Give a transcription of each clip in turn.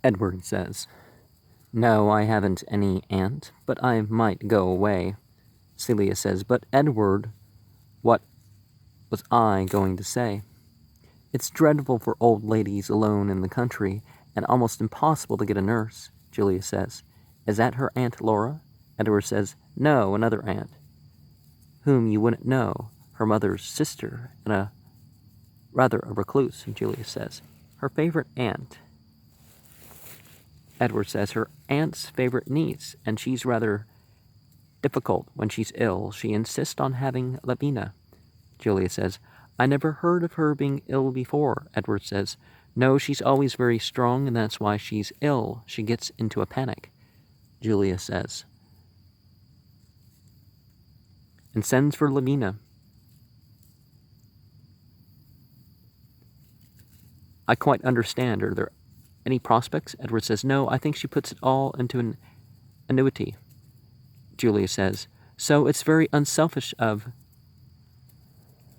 Edward says, "No, I haven't any aunt, but I might go away." Celia says, "But Edward, what was I going to say?" "It's dreadful for old ladies alone in the country, and almost impossible to get a nurse," Julia says. "Is that her Aunt Laura?" Edward says, "No, another aunt, whom you wouldn't know, her mother's sister, and rather a recluse," Julia says. "Her favorite aunt." Edward says, "Her aunt's favorite niece, and she's rather difficult when she's ill. She insists on having Lavina." Julia says, "I never heard of her being ill before." Edward says, "No, she's always very strong, and that's why she's ill. She gets into a panic." Julia says, "And sends for Lavina." "I quite understand. Are there any prospects?" Edward says, "No, I think she puts it all into an annuity." Julia says, "So it's very unselfish of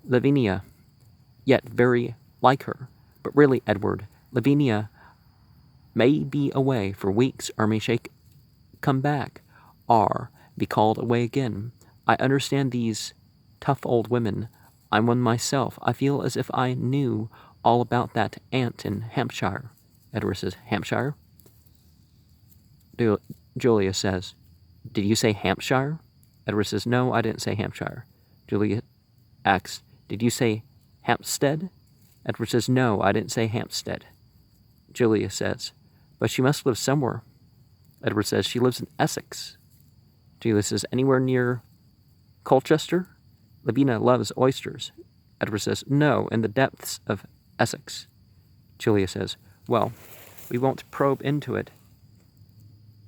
Lavinia, yet very like her. But really, Edward, Lavinia may be away for weeks, or may come back, or be called away again. I understand these tough old women. I'm one myself. I feel as if I knew all about that aunt in Hampshire." Edward says, "Hampshire?" Julia says, "Did you say Hampshire?" Edward says, "No, I didn't say Hampshire." Julia asks, "Did you say Hampstead?" Edward says, "No, I didn't say Hampstead." Julia says, "But she must live somewhere." Edward says, "She lives in Essex." Julia says, "Anywhere near Colchester?" Lavina loves oysters. Edward says, "No, in the depths of Essex." Julia says, "Well, we won't probe into it.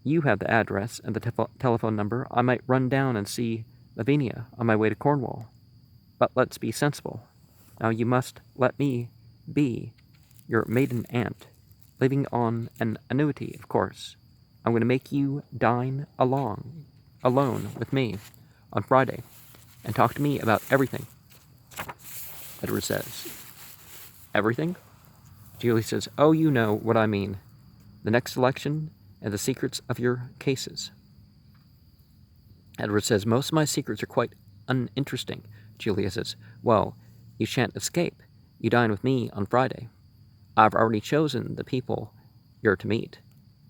You have the address and the telephone number. I might run down and see Lavinia on my way to Cornwall. But let's be sensible. Now you must let me be your maiden aunt, living on an annuity, of course. I'm going to make you dine alone with me on Friday and talk to me about everything." Edward says, "Everything?" Julie says, "Oh, you know what I mean. The next election and the secrets of your cases." Edward says, "Most of my secrets are quite uninteresting." Julia says, "Well, you shan't escape. You dine with me on Friday. I've already chosen the people you're to meet."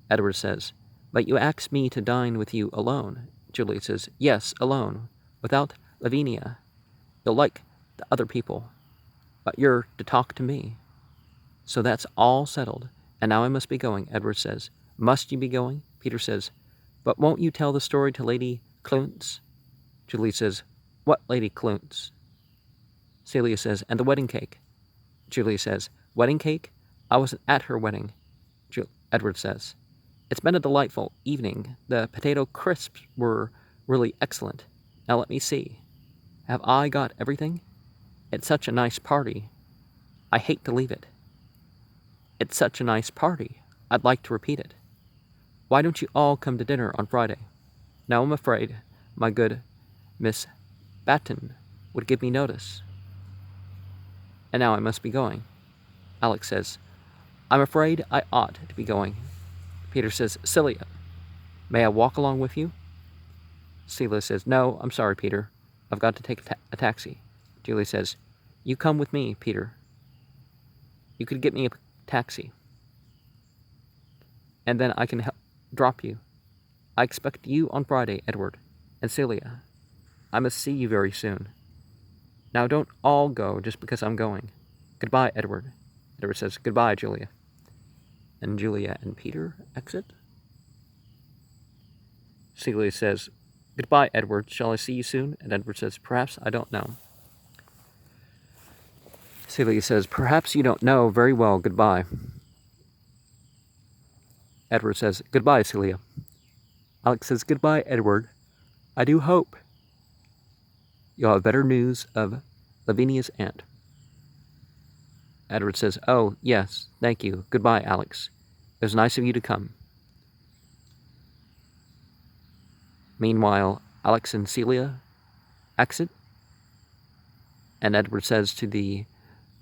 Edward says, "But you asked me to dine with you alone." Julia says, "Yes, alone, without Lavinia. You'll like the other people, but you're to talk to me. So that's all settled, and now I must be going." Edward says, "Must you be going?" Peter says, "But won't you tell the story to Lady Cluntz?" Julie says, "What Lady Cluntz?" Celia says, "And the wedding cake." Julia says, "Wedding cake? I wasn't at her wedding." Edward says, "It's been a delightful evening. The potato crisps were really excellent. Now let me see. Have I got everything? It's such a nice party. I hate to leave it. It's such a nice party. I'd like to repeat it. Why don't you all come to dinner on Friday? Now I'm afraid my good Miss Batten would give me notice. And now I must be going." Alex says, "I'm afraid I ought to be going." Peter says, "Celia, may I walk along with you?" Celia says, "No, I'm sorry, Peter. I've got to take a taxi." Julie says, "You come with me, Peter. You could get me a taxi, and then I can drop you. I expect you on Friday, Edward. And Celia, I must see you very soon. Now don't all go just because I'm going. Goodbye, Edward." Edward says, "Goodbye, Julia." And Julia and Peter exit. Celia says, "Goodbye, Edward. Shall I see you soon?" And Edward says, "Perhaps. I don't know." Celia says, "Perhaps you don't know. Very well. Goodbye." Edward says, "Goodbye, Celia." Alex says, "Goodbye, Edward. I do hope you'll have better news of Lavinia's aunt." Edward says, "Oh, yes, thank you. Goodbye, Alex. It was nice of you to come." Meanwhile, Alex and Celia exit, and Edward says to the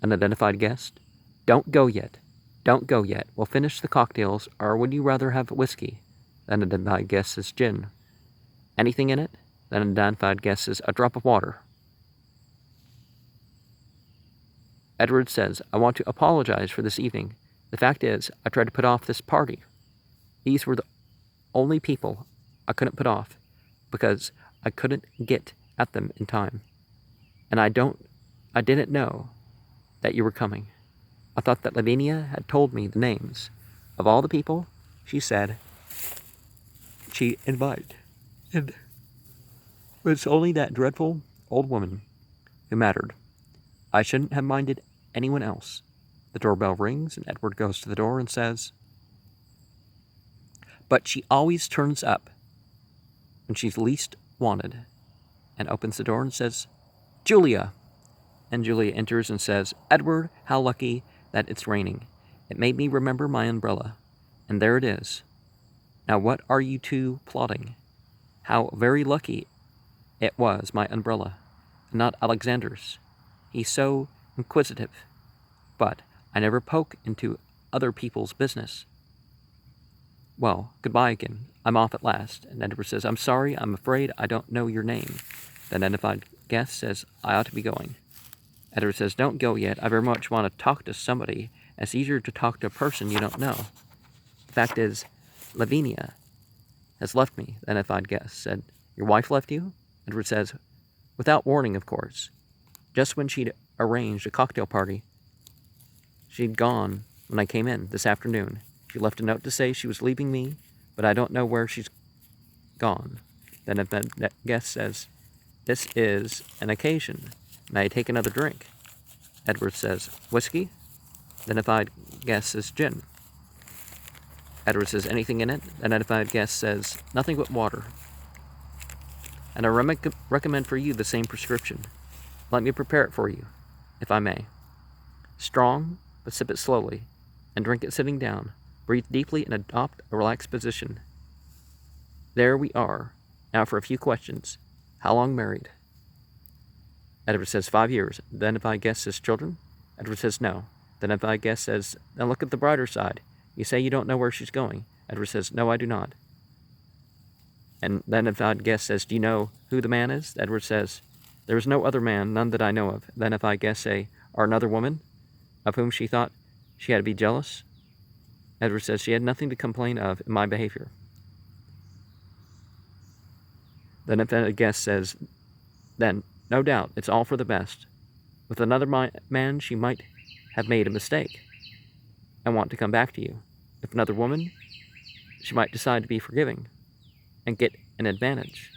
unidentified guest, "Don't go yet. Don't go yet. We'll finish the cocktails, or would you rather have whiskey? Then an identified guess says gin. Anything in it? Then an identified guess says a drop of water. Edward says, I want to apologize for this evening. The fact is, I tried to put off this party. These were the only people I couldn't put off because I couldn't get at them in time. And I didn't know that you were coming. I thought that Lavinia had told me the names of all the people she said she invited. And it's only that dreadful old woman who mattered. I shouldn't have minded anyone else. The doorbell rings, and Edward goes to the door and says, but she always turns up when she's least wanted, and opens the door and says, Julia. And Julia enters and says, Edward, how lucky that it's raining. It made me remember my umbrella. And there it is. Now what are you two plotting? How very lucky it was my umbrella, and not Alexander's. He's so inquisitive. But I never poke into other people's business. Well, goodbye again. I'm off at last. And Edward says, I'm sorry, I'm afraid I don't know your name. The identified guest says, I ought to be going. Edward says, don't go yet. I very much want to talk to somebody. It's easier to talk to a person you don't know. The fact is, Lavinia has left me, the identified guest said. Your wife left you? Edward says, without warning, of course. Just when she'd arranged a cocktail party, she'd gone when I came in this afternoon. She left a note to say she was leaving me, but I don't know where she's gone. Then the guest says, this is an occasion. May I take another drink? Edward says, whiskey? The identified guest says, gin. Edward says, anything in it? The identified guest says, nothing but water. And I recommend for you the same prescription. Let me prepare it for you, if I may. Strong, but sip it slowly, and drink it sitting down. Breathe deeply and adopt a relaxed position. There we are. Now for a few questions. How long married? Edward says 5 years. The identified guest says children? Edward says no. The identified guest says, now look at the brighter side. You say you don't know where she's going. Edward says, no, I do not. And the identified guest says, do you know who the man is? Edward says, there is no other man, none that I know of. The identified guest say, or another woman, of whom she thought she had to be jealous? Edward says, she had nothing to complain of in my behavior. The identified guest says, then, no doubt, it's all for the best. With another man, she might have made a mistake and want to come back to you. If another woman, she might decide to be forgiving and get an advantage.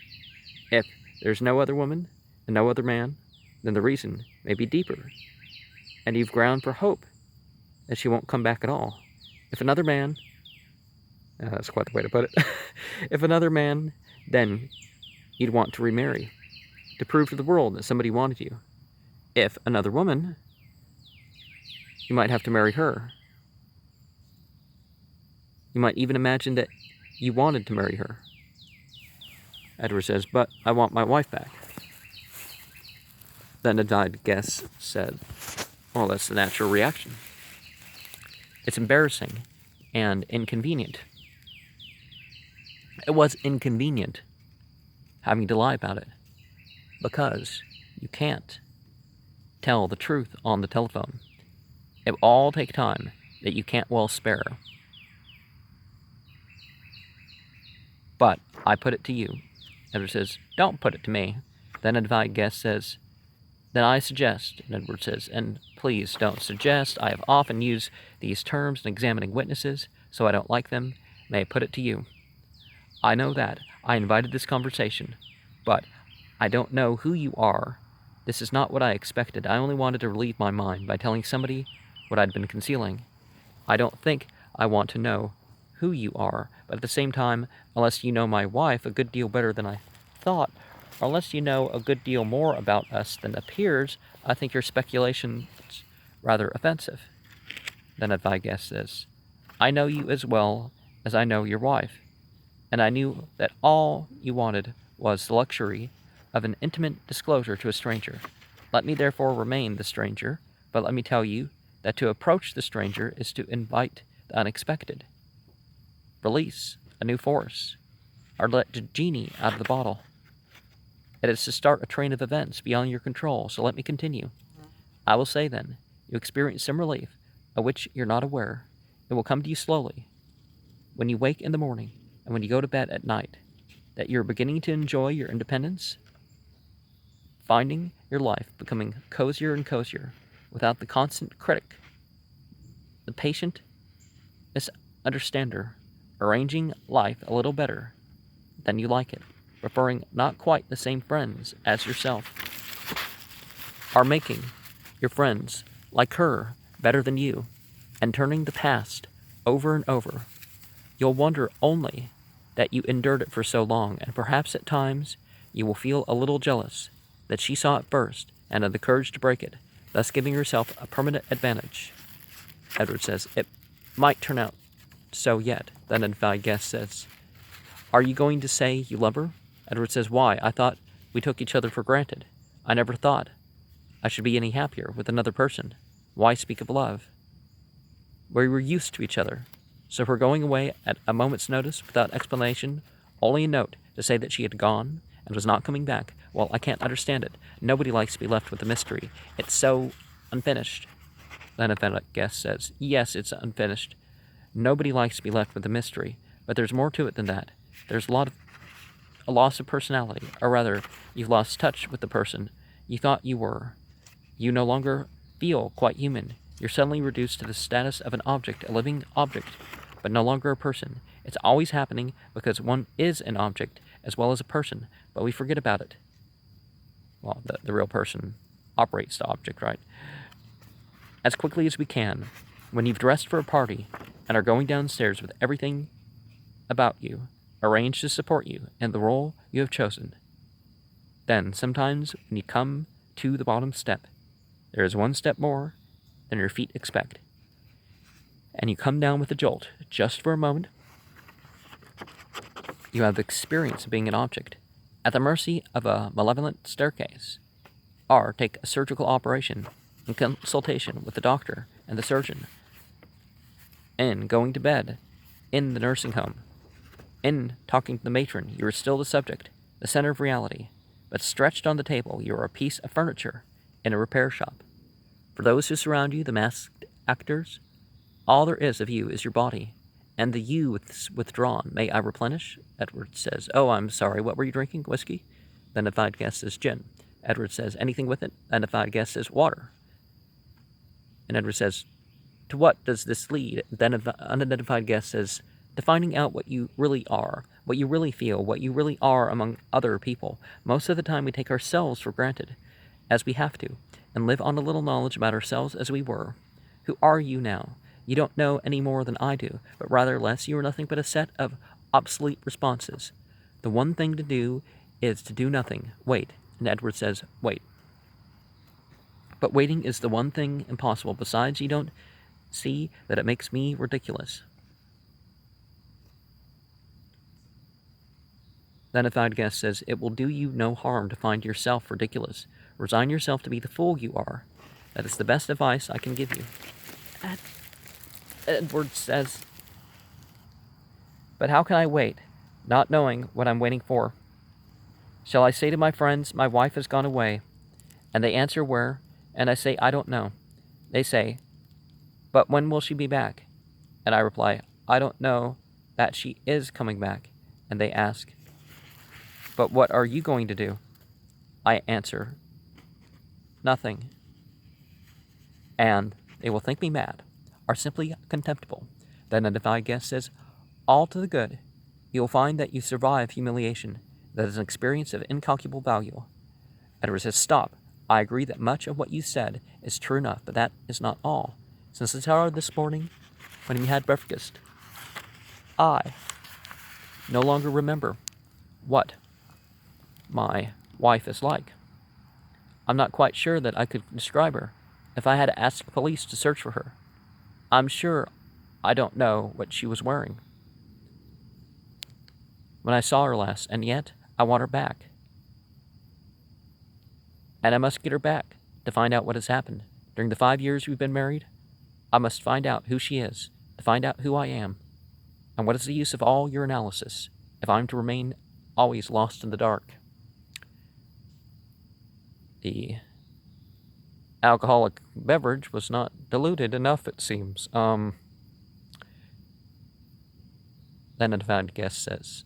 If there's no other woman and no other man, then the reason may be deeper, and you've ground for hope that she won't come back at all. If another man, that's quite the way to put it. If another man, then you'd want to remarry, to prove to the world that somebody wanted you. If another woman, you might have to marry her. You might even imagine that you wanted to marry her. Edward says, but I want my wife back. Then the died guest said, well, that's the natural reaction. It's embarrassing and inconvenient. It was inconvenient having to lie about it because you can't tell the truth on the telephone. It will all take time that you can't well spare. But I put it to you. Edward says, don't put it to me. Then a divided guest says, then I suggest, and Edward says, and please don't suggest. I have often used these terms in examining witnesses, so I don't like them. May I put it to you? I know that. I invited this conversation, but I don't know who you are. This is not what I expected. I only wanted to relieve my mind by telling somebody what I'd been concealing. I don't think I want to know who you are, but at the same time, unless you know my wife a good deal better than I thought, or unless you know a good deal more about us than appears, I think your speculation's rather offensive. Then a guest says, I know you as well as I know your wife, and I knew that all you wanted was the luxury of an intimate disclosure to a stranger. Let me therefore remain the stranger, but let me tell you that to approach the stranger is to invite the unexpected, release a new force, or let the genie out of the bottle. It is to start a train of events beyond your control, so let me continue. I will say then, you experience some relief of which you're not aware. It will come to you slowly, when you wake in the morning and when you go to bed at night, that you're beginning to enjoy your independence, finding your life becoming cozier and cozier without the constant critic, the patient misunderstander, arranging life a little better than you like it, preferring not quite the same friends as yourself, are making your friends like her better than you, and turning the past over and over. You'll wonder only that you endured it for so long, and perhaps at times you will feel a little jealous that she saw it first and had the courage to break it, thus giving herself a permanent advantage. Edward says, it might turn out so yet. The unidentified guest says, are you going to say you love her? Edward says, why? I thought we took each other for granted. I never thought I should be any happier with another person. Why speak of love? We were used to each other. So if we're going away at a moment's notice without explanation, only a note to say that she had gone and was not coming back, well, I can't understand it. Nobody likes to be left with a mystery. It's so unfinished. The unidentified guest says, yes, it's unfinished. Nobody likes to be left with a mystery, but there's more to it than that. There's a loss of personality, or rather, you've lost touch with the person you thought you were. You no longer feel quite human. You're suddenly reduced to the status of an object, a living object, but no longer a person. It's always happening because one is an object as well as a person, but we forget about it. Well, the real person operates the object, right? As quickly as we can, when you've dressed for a party and are going downstairs with everything about you arranged to support you and the role you have chosen. Then, sometimes, when you come to the bottom step, there is one step more than your feet expect. And you come down with a jolt, just for a moment. You have the experience of being an object, at the mercy of a malevolent staircase, or take a surgical operation in consultation with the doctor and the surgeon, in going to bed, in the nursing home, in talking to the matron, you are still the subject, the center of reality, but stretched on the table, you are a piece of furniture in a repair shop. For those who surround you, the masked actors, all there is of you is your body, and the you withdrawn. May I replenish? Edward says, oh, I'm sorry, what were you drinking? Whiskey? The unidentified guest says, gin. Edward says, anything with it? The unidentified guest says, water. And Edward says, to what does this lead? Then the unidentified guest says, to finding out what you really are, what you really feel, what you really are among other people. Most of the time we take ourselves for granted, as we have to, and live on a little knowledge about ourselves as we were. Who are you now? You don't know any more than I do, but rather less. You are nothing but a set of obsolete responses. The one thing to do is to do nothing. Wait. And Edward says, wait. But waiting is the one thing impossible. Besides, you don't see that it makes me ridiculous. The unidentified guest says, it will do you no harm to find yourself ridiculous. Resign yourself to be the fool you are. That is the best advice I can give you. Edward says, but how can I wait, not knowing what I'm waiting for? Shall I say to my friends, my wife has gone away, and they answer where, and I say, I don't know. They say, but when will she be back? And I reply, I don't know that she is coming back. And they ask, but what are you going to do? I answer, nothing. And they will think me mad, or simply contemptible. Then a unidentified guest says, all to the good. You will find that you survive humiliation. That is an experience of incalculable value. Edward says, stop. I agree that much of what you said is true enough, but that is not all. Since the hour this morning, when we had breakfast, I no longer remember what my wife is like. I'm not quite sure that I could describe her if I had to ask the police to search for her. I'm sure I don't know what she was wearing when I saw her last, and yet I want her back. And I must get her back to find out what has happened. During the 5 years we've been married, I must find out who she is, to find out who I am. And what is the use of all your analysis, if I'm to remain always lost in the dark? The alcoholic beverage was not diluted enough, it seems. Then a devout guest says,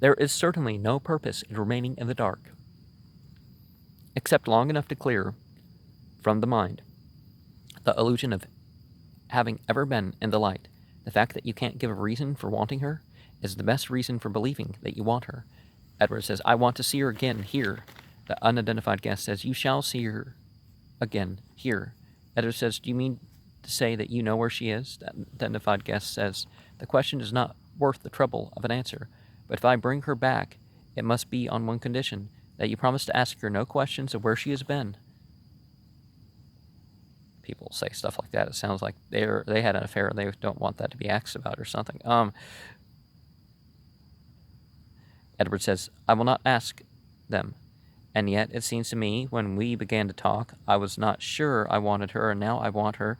there is certainly no purpose in remaining in the dark, except long enough to clear from the mind the illusion of having ever been in the light. The fact that you can't give a reason for wanting her is the best reason for believing that you want her. Edward says, I want to see her again here. The unidentified guest says, you shall see her again here. Edward says, do you mean to say that you know where she is? The unidentified guest says, the question is not worth the trouble of an answer, but if I bring her back, it must be on one condition, that you promise to ask her no questions of where she has been. People say stuff like that. It sounds like they had an affair and they don't want that to be asked about or something. Edward says, I will not ask them. And yet, it seems to me, when we began to talk, I was not sure I wanted her, and now I want her.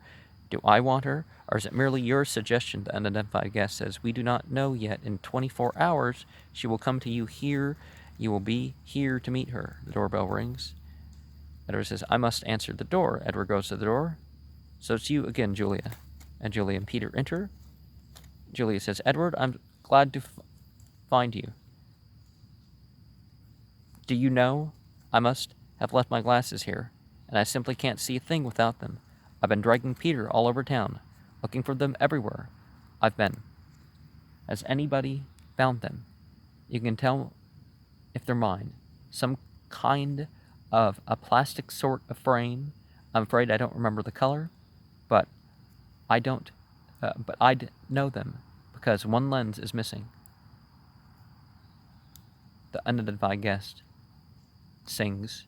Do I want her, or is it merely your suggestion? The unidentified guest says, we do not know yet. In 24 hours, she will come to you here. You will be here to meet her. The doorbell rings. Edward says, I must answer the door. Edward goes to the door. So it's you again, Julia. And Julia and Peter enter. Julia says, Edward, I'm glad to find you. Do you know, I must have left my glasses here, and I simply can't see a thing without them. I've been dragging Peter all over town, looking for them everywhere I've been. Has anybody found them? You can tell if they're mine. Some kind of a plastic sort of frame. I'm afraid I don't remember the color, but I'd know them because one lens is missing. The unidentified guest sings,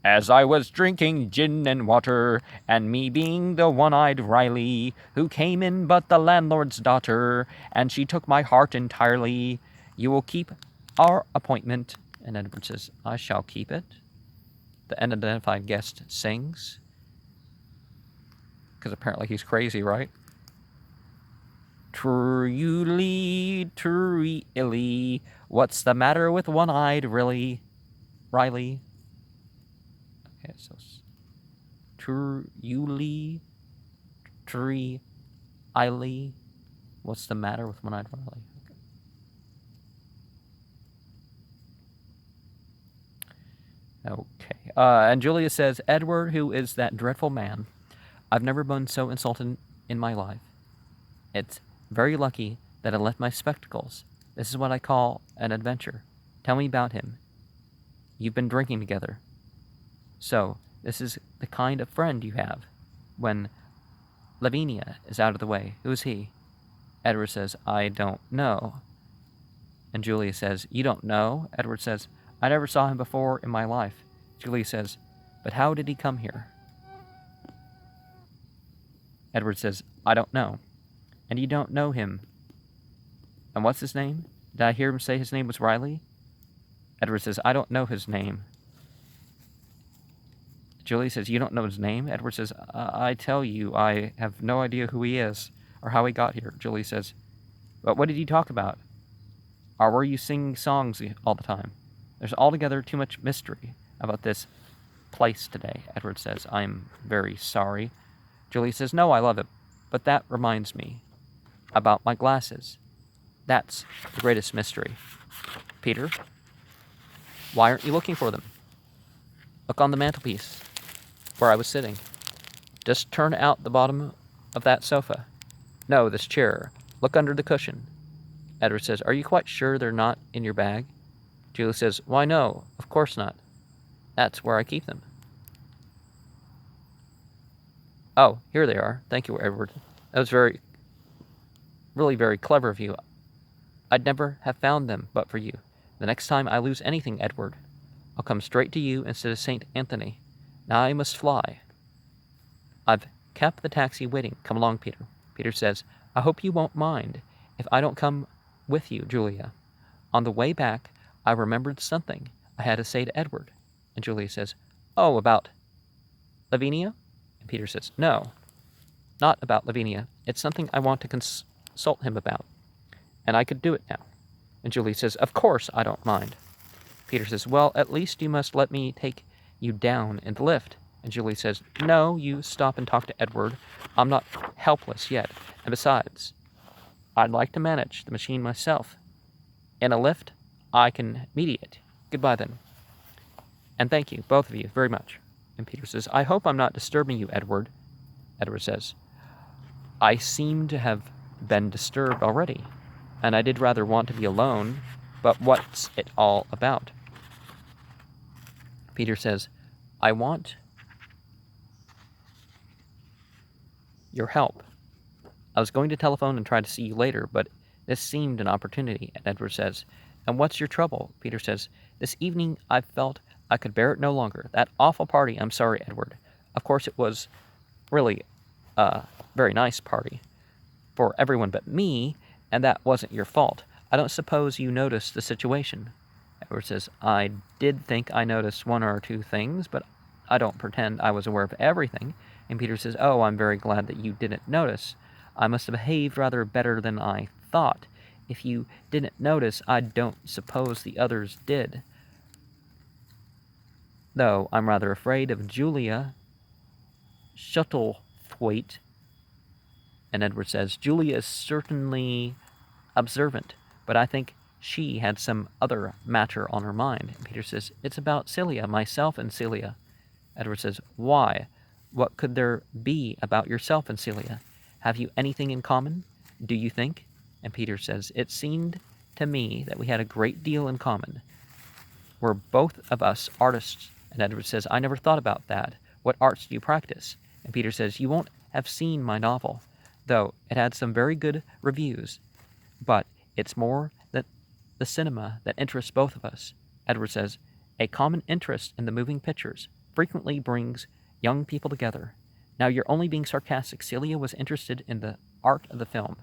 as I was drinking gin and water, and me being the one-eyed Riley, who came in but the landlord's daughter, and she took my heart entirely. You will keep our appointment. And Edward says, I shall keep it. The unidentified guest sings, because apparently he's crazy, right? Truly, truly, what's the matter with one-eyed Riley? Okay, so truly, truly, what's the matter with one-eyed Riley? Okay. And Julia says, Edward, who is that dreadful man? I've never been so insulted in my life. It's very lucky that I left my spectacles. This is what I call an adventure. Tell me about him. You've been drinking together. So, this is the kind of friend you have. When Lavinia is out of the way, who is he? Edward says, I don't know. And Julia says, you don't know? Edward says, I never saw him before in my life. Julia says, but how did he come here? Edward says, I don't know. And you don't know him. And what's his name? Did I hear him say his name was Riley? Edward says, I don't know his name. Julie says, you don't know his name? Edward says, I tell you, I have no idea who he is or how he got here. Julie says, but what did you talk about? Or were you singing songs all the time? There's altogether too much mystery about this place today. Edward says, I'm very sorry. Julie says, no, I love it. But that reminds me about my glasses. That's the greatest mystery. Peter, why aren't you looking for them? Look on the mantelpiece where I was sitting. Just turn out the bottom of that sofa. No, this chair. Look under the cushion. Edward says, are you quite sure they're not in your bag? Julie says, why no, of course not. That's where I keep them. Oh, here they are. Thank you, Edward. That was really very clever of you. I'd never have found them but for you. The next time I lose anything, Edward, I'll come straight to you instead of St. Anthony. Now I must fly. I've kept the taxi waiting. Come along, Peter. Peter says, I hope you won't mind if I don't come with you, Julia. On the way back, I remembered something I had to say to Edward. And Julia says, oh, about Lavinia? And Peter says, no. not about Lavinia. It's something I want to consult him about, and I could do it now. And Julia says, of course I don't mind. Peter says, well, at least you must let me take you down in the lift. And Julie says, no, you stop and talk to Edward. I'm not helpless yet. And besides, I'd like to manage the machine myself. In a lift, I can mediate. Goodbye then. And thank you, both of you, very much. And Peter says, I hope I'm not disturbing you, Edward. Edward says, I seem to have been disturbed already, and I did rather want to be alone, but what's it all about? Peter says, I want your help. I was going to telephone and try to see you later, but this seemed an opportunity. And Edward says, and what's your trouble? Peter says, this evening I felt I could bear it no longer. That awful party, I'm sorry, Edward. Of course it was really a very nice party for everyone but me, and that wasn't your fault. I don't suppose you noticed the situation. Edward says, I did think I noticed one or two things, but I don't pretend I was aware of everything. And Peter says, oh, I'm very glad that you didn't notice. I must have behaved rather better than I thought. If you didn't notice, I don't suppose the others did. Though I'm rather afraid of Julia Shuttlethwaite. And Edward says, Julia is certainly observant, but I think she had some other matter on her mind. And Peter says, it's about Celia, myself and Celia. Edward says, why? What could there be about yourself and Celia? Have you anything in common, do you think? And Peter says, it seemed to me that we had a great deal in common. We're both of us artists. And Edward says, I never thought about that. What arts do you practice? And Peter says, you won't have seen my novel, though it had some very good reviews. But it's more that the cinema that interests both of us. Edward says, a common interest in the moving pictures frequently brings young people together. Now you're only being sarcastic. Celia was interested in the art of the film.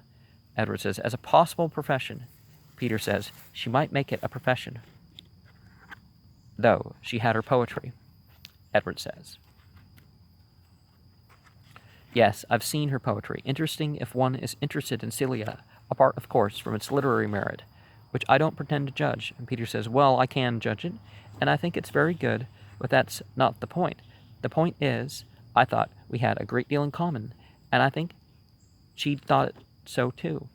Edward says, as a possible profession. Peter says, she might make it a profession, though she had her poetry. Edward says, yes, I've seen her poetry. Interesting if one is interested in Celia, apart, of course, from its literary merit, which I don't pretend to judge. And Peter says, well, I can judge it, and I think it's very good, but that's not the point. The point is, I thought we had a great deal in common, and I think she thought it so too.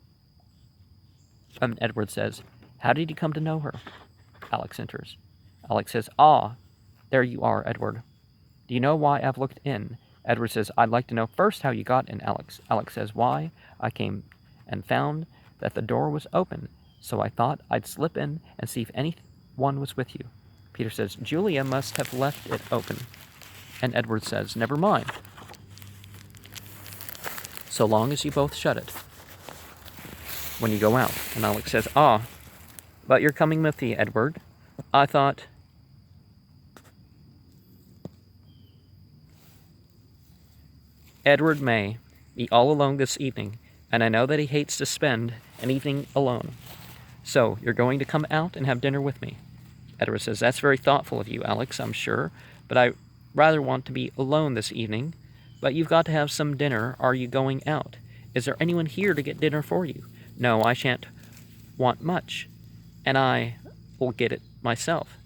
And Edward says, how did you come to know her? Alex enters. Alex says, ah, there you are, Edward. Do you know why I've looked in? Edward says, I'd like to know first how you got in, Alex. Alex says, why? I came and found that the door was open, so I thought I'd slip in and see if anyone was with you. Peter says, Julia must have left it open. And Edward says, never mind, so long as you both shut it when you go out. And Alex says, ah, but you're coming with me, Edward. I thought... Edward may be all alone this evening, and I know that he hates to spend an evening alone. So, you're going to come out and have dinner with me. Edward says, that's very thoughtful of you, Alex, I'm sure, but I rather want to be alone this evening. But you've got to have some dinner. Are you going out? Is there anyone here to get dinner for you? No, I shan't want much, and I will get it myself.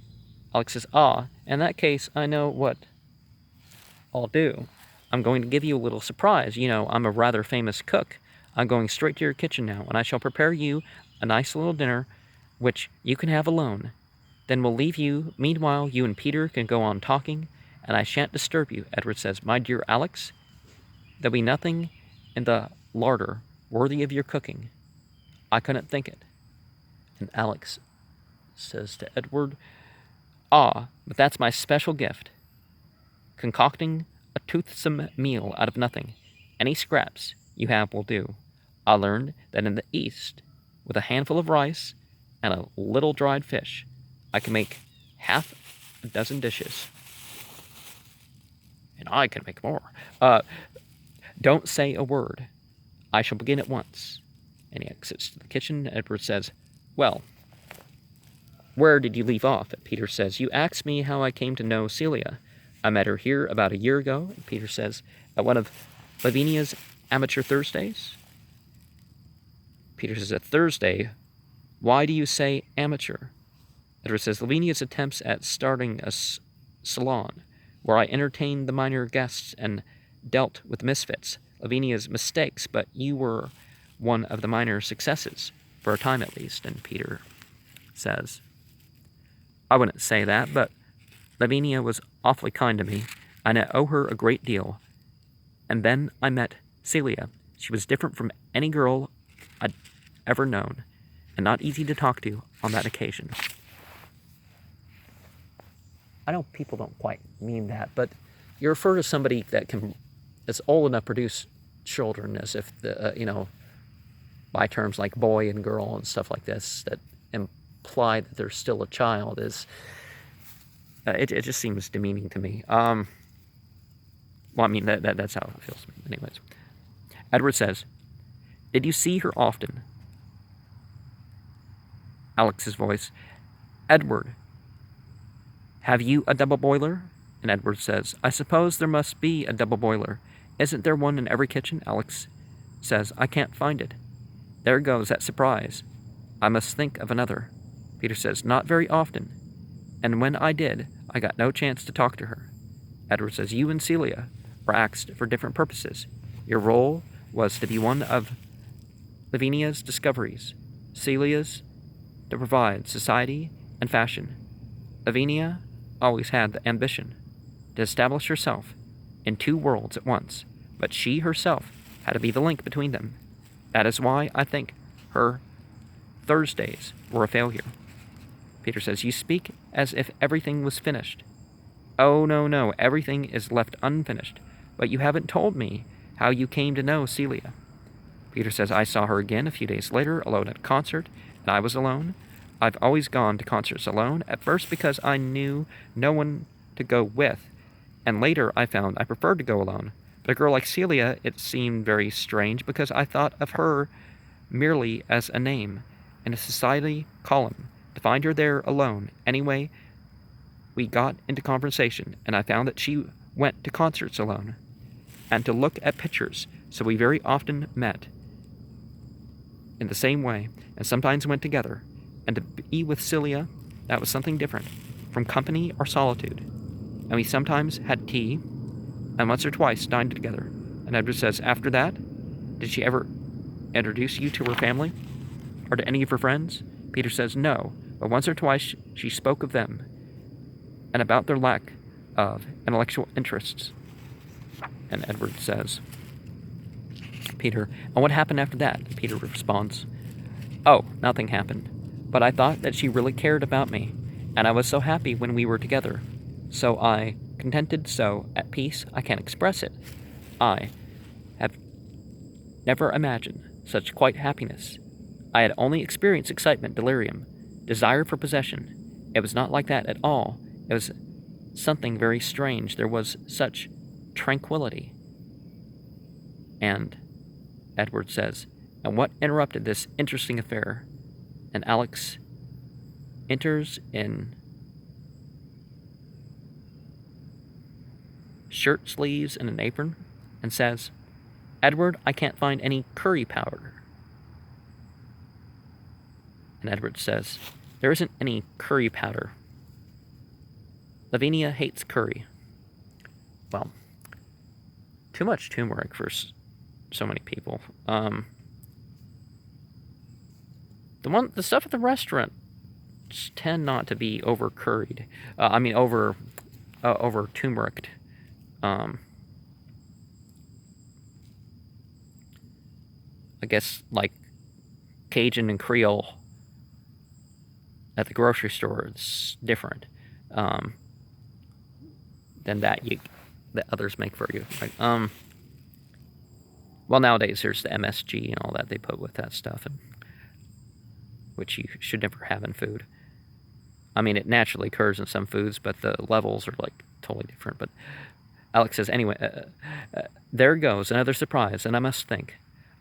Alex says, ah, in that case, I know what I'll do. I'm going to give you a little surprise. You know, I'm a rather famous cook. I'm going straight to your kitchen now, and I shall prepare you a nice little dinner, which you can have alone. Then we'll leave you. Meanwhile, you and Peter can go on talking, and I shan't disturb you. Edward says, my dear Alex, there'll be nothing in the larder worthy of your cooking. I couldn't think it. And Alex says to Edward, ah, but that's my special gift. Concocting a toothsome meal out of nothing. Any scraps you have will do. I learned that in the East, with a handful of rice and a little dried fish, I can make half a dozen dishes. And I can make more. Don't say a word. I shall begin at once. And he exits to the kitchen. Edward says, well, where did you leave off? And Peter says, you asked me how I came to know Celia. I met her here about a year ago. And Peter says, at one of Lavinia's Amateur Thursdays? Peter says, at Thursday, why do you say amateur? Edward says, Lavinia's attempts at starting a salon where I entertained the minor guests and dealt with misfits. Lavinia's mistakes, but you were one of the minor successes, for a time at least. And Peter says, I wouldn't say that, but Lavinia was awfully kind to me, and I owe her a great deal. And then I met Celia. She was different from any girl I'd ever known, and not easy to talk to on that occasion. I know people don't quite mean that, but you refer to somebody that's old enough to produce children as if by terms like boy and girl and stuff like this that imply that they're still a child is. It just seems demeaning to me. Well, I mean that's how it feels to me. Anyways, Edward says, "Did you see her often?" Alex's voice, Edward, have you a double boiler? And Edward says, I suppose there must be a double boiler. Isn't there one in every kitchen? Alex says, I can't find it. There goes that surprise. I must think of another. Peter says, not very often. And when I did, I got no chance to talk to her. Edward says, you and Celia were axed for different purposes. Your role was to be one of Lavinia's discoveries, Celia's to provide society and fashion. Lavinia always had the ambition to establish herself in two worlds at once, but she herself had to be the link between them. That is why I think her Thursdays were a failure. Peter says, you speak as if everything was finished. Oh, no, everything is left unfinished, but you haven't told me how you came to know Celia. Peter says, I saw her again a few days later, alone at a concert, and I was alone. I've always gone to concerts alone, at first because I knew no one to go with, and later I found I preferred to go alone. But a girl like Celia, it seemed very strange because I thought of her merely as a name in a society column. To find her there alone, anyway, we got into conversation, and I found that she went to concerts alone, and to look at pictures, so we very often met in the same way, and sometimes went together. And to be with Celia, that was something different from company or solitude. And we sometimes had tea, and once or twice dined together. And Edward says, after that, did she ever introduce you to her family? Or to any of her friends? Peter says, no, but once or twice she spoke of them, and about their lack of intellectual interests. And Edward says, Peter, and what happened after that? Peter responds, oh, nothing happened. But I thought that she really cared about me, and I was so happy when we were together. So I, contented, so at peace, I can't express it. I have never imagined such quite happiness. I had only experienced excitement, delirium, desire for possession. It was not like that at all. It was something very strange. There was such tranquility. And Edward says, and what interrupted this interesting affair? And Alex enters in shirt sleeves and an apron and says, Edward, I can't find any curry powder. And Edward says, there isn't any curry powder. Lavinia hates curry. Well, too much turmeric for so many people. The stuff at the restaurant tend not to be over curried. Over turmericed. I guess like Cajun and Creole at the grocery store is different than that others make for you. Right? Well, nowadays there's the MSG and all that they put with that stuff, which you should never have in food. I mean, it naturally occurs in some foods, but the levels are like totally different. But Alex says, anyway, there goes another surprise, and I must think.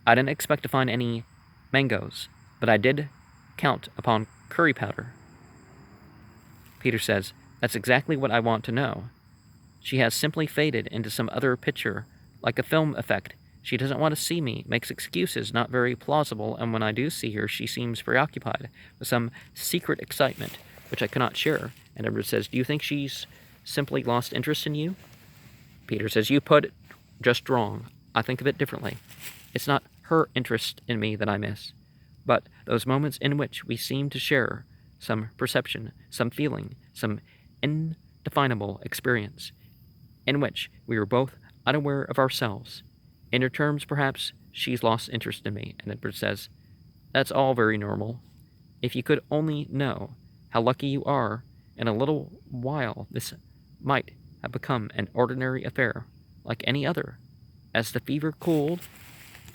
I didn't expect to find any mangoes, but I did count upon curry powder. Peter says, that's exactly what I want to know. She has simply faded into some other picture, like a film effect, She doesn't want to see me, makes excuses not very plausible, and when I do see her, she seems preoccupied with some secret excitement which I cannot share. And Edward says, do you think she's simply lost interest in you? Peter says, you put it just wrong. I think of it differently. It's not her interest in me that I miss, but those moments in which we seem to share some perception, some feeling, some indefinable experience, in which we were both unaware of ourselves. In her terms, perhaps, she's lost interest in me. And Edward says, that's all very normal. If you could only know how lucky you are, in a little while this might have become an ordinary affair, like any other. As the fever cooled,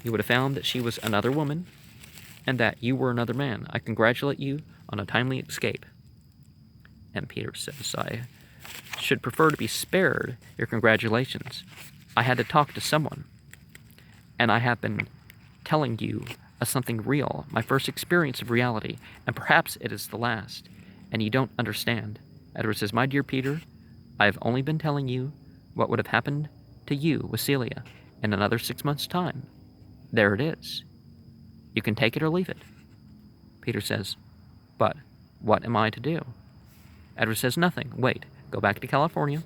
you would have found that she was another woman, and that you were another man. I congratulate you on a timely escape. And Peter says, I should prefer to be spared your congratulations. I had to talk to someone, and I have been telling you of something real, my first experience of reality, and perhaps it is the last, and you don't understand. Edward says, my dear Peter, I have only been telling you what would have happened to you with Celia in another 6 months' time. There it is. You can take it or leave it. Peter says, but what am I to do? Edward says, nothing. Wait, go back to California.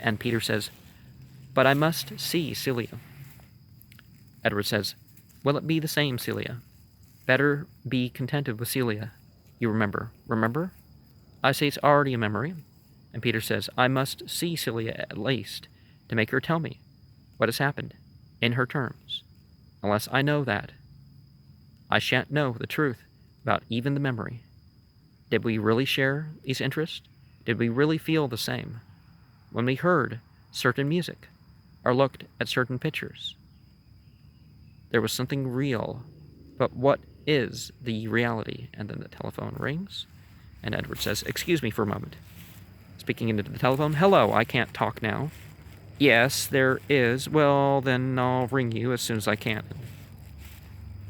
And Peter says, but I must see Celia. Edward says, will it be the same, Celia? Better be contented with Celia. You remember. Remember? I say it's already a memory. And Peter says, I must see Celia at least to make her tell me what has happened in her terms. Unless I know that, I shan't know the truth about even the memory. Did we really share these interests? Did we really feel the same when we heard certain music or looked at certain pictures? There was something real, but what is the reality? And then the telephone rings, and Edward says, excuse me for a moment. Speaking into the telephone, hello, I can't talk now. Yes, there is. Well, then I'll ring you as soon as I can.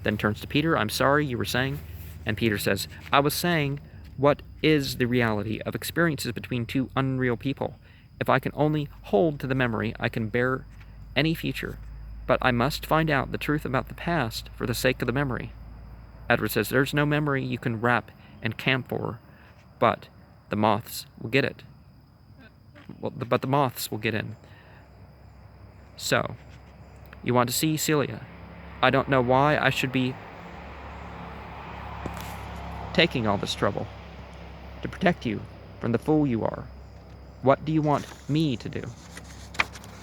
Then turns to Peter, I'm sorry, you were saying? And Peter says, I was saying, what is the reality of experiences between two unreal people? If I can only hold to the memory, I can bear any future. But I must find out the truth about the past for the sake of the memory. Edward says, there's no memory you can wrap and camphor, but the moths will get it. But the moths will get in. So, you want to see Celia. I don't know why I should be taking all this trouble to protect you from the fool you are. What do you want me to do?